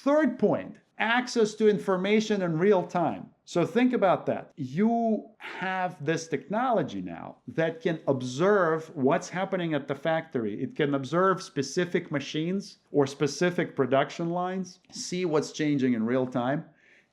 Third point, access to information in real time. So think about that. You have this technology now that can observe what's happening at the factory. It can observe specific machines or specific production lines, see what's changing in real time,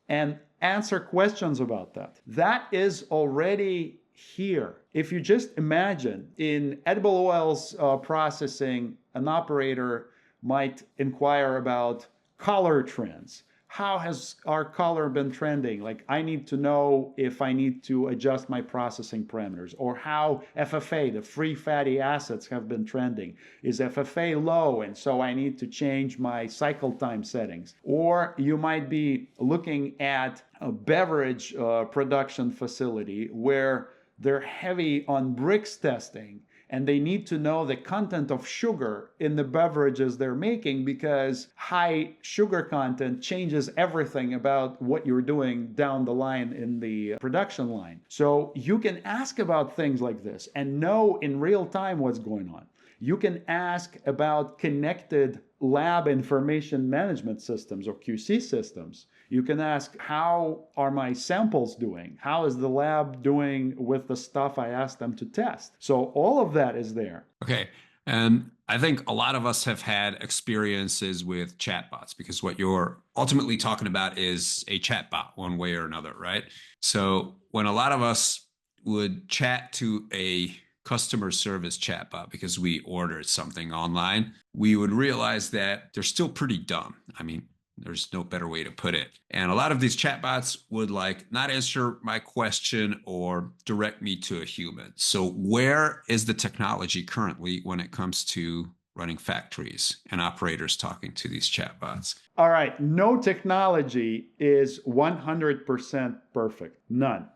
and answer questions about that. That is already here. If you just imagine in edible oils processing, an operator might inquire about color trends. How has our color been trending? Like, I need to know if I need to adjust my processing parameters, or how FFA, the free fatty acids, have been trending. Is FFA low, and so I need to change my cycle time settings? Or you might be looking at a beverage production facility where they're heavy on bricks testing, and they need to know the content of sugar in the beverages they're making, because high sugar content changes everything about what you're doing down the line in the production line. So you can ask about things like this and know in real time what's going on. You can ask about connected lab information management systems, or QC systems. You can ask, how are my samples doing? How is the lab doing with the stuff I asked them to test? So all of that is there. Okay. And I think a lot of us have had experiences with chatbots, because what you're ultimately talking about is a chatbot one way or another, right? So when a lot of us would chat to a customer service chatbot because we ordered something online, we would realize that they're still pretty dumb. I mean, there's no better way to put it. And a lot of these chatbots would not answer my question or direct me to a human. So where is the technology currently when it comes to running factories and operators talking to these chatbots? All right. No technology is 100% perfect. None.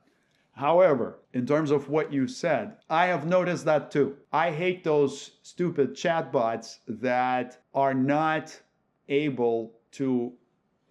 However, in terms of what you said, I have noticed that too. I hate those stupid chatbots that are not able to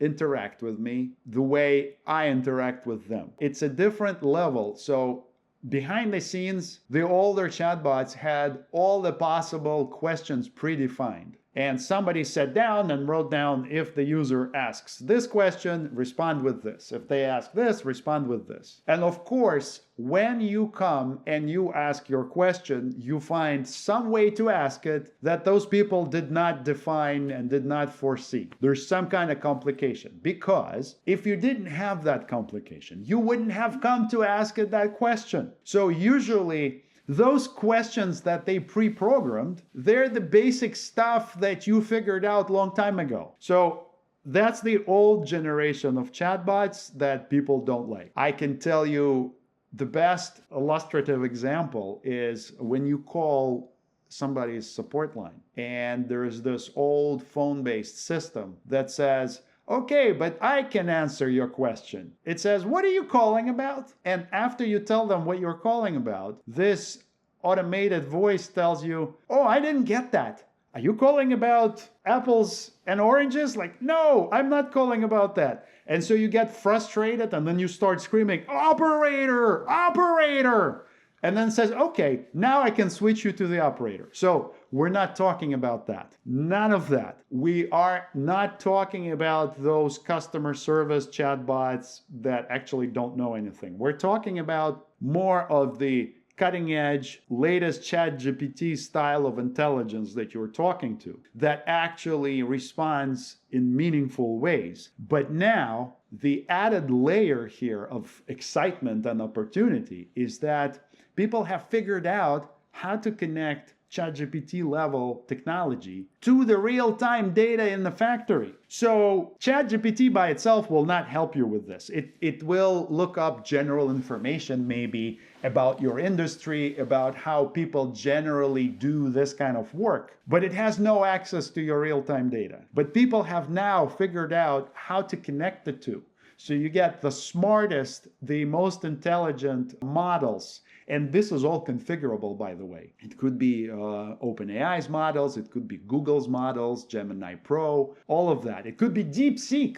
interact with me the way I interact with them. It's a different level. So behind the scenes, the older chatbots had all the possible questions predefined. And somebody sat down and wrote down, if the user asks this question, respond with this. If they ask this, respond with this. And of course, when you come and you ask your question, you find some way to ask it that those people did not define and did not foresee. There's some kind of complication, because if you didn't have that complication, you wouldn't have come to ask it that question. So usually, those questions that they pre-programmed, they're the basic stuff that you figured out a long time ago. So that's the old generation of chatbots that people don't like. I can tell you the best illustrative example is when you call somebody's support line, and there's this old phone-based system that says, okay, but I can answer your question. It says, what are you calling about? And after you tell them what you're calling about, this automated voice tells you, oh, I didn't get that. Are you calling about apples and oranges? Like, no, I'm not calling about that. And so you get frustrated, and then you start screaming, operator, operator. And then says, okay, now I can switch you to the operator. So we're not talking about that. None of that. We are not talking about those customer service chatbots that actually don't know anything. We're talking about more of the cutting edge, latest ChatGPT style of intelligence that you're talking to, that actually responds in meaningful ways. But now, the added layer here of excitement and opportunity is that people have figured out how to connect ChatGPT level technology to the real-time data in the factory. So ChatGPT by itself will not help you with this. It will look up general information maybe about your industry, about how people generally do this kind of work, but it has no access to your real-time data. But people have now figured out how to connect the two. So you get the smartest, the most intelligent models. And this is all configurable, by the way. It could be OpenAI's models, it could be Google's models, Gemini Pro, all of that. It could be DeepSeek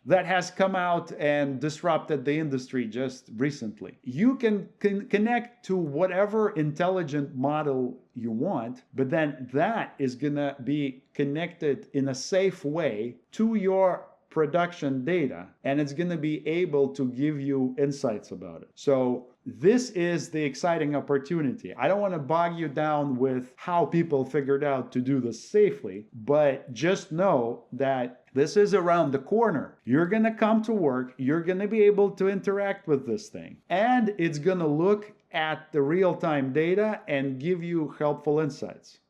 that has come out and disrupted the industry just recently. You can connect to whatever intelligent model you want, but then that is gonna be connected in a safe way to your production data, and it's going to be able to give you insights about it. So this is the exciting opportunity. I don't want to bog you down with how people figured out to do this safely, but just know that this is around the corner. You're going to come to work, you're going to be able to interact with this thing, and it's going to look at the real-time data and give you helpful insights.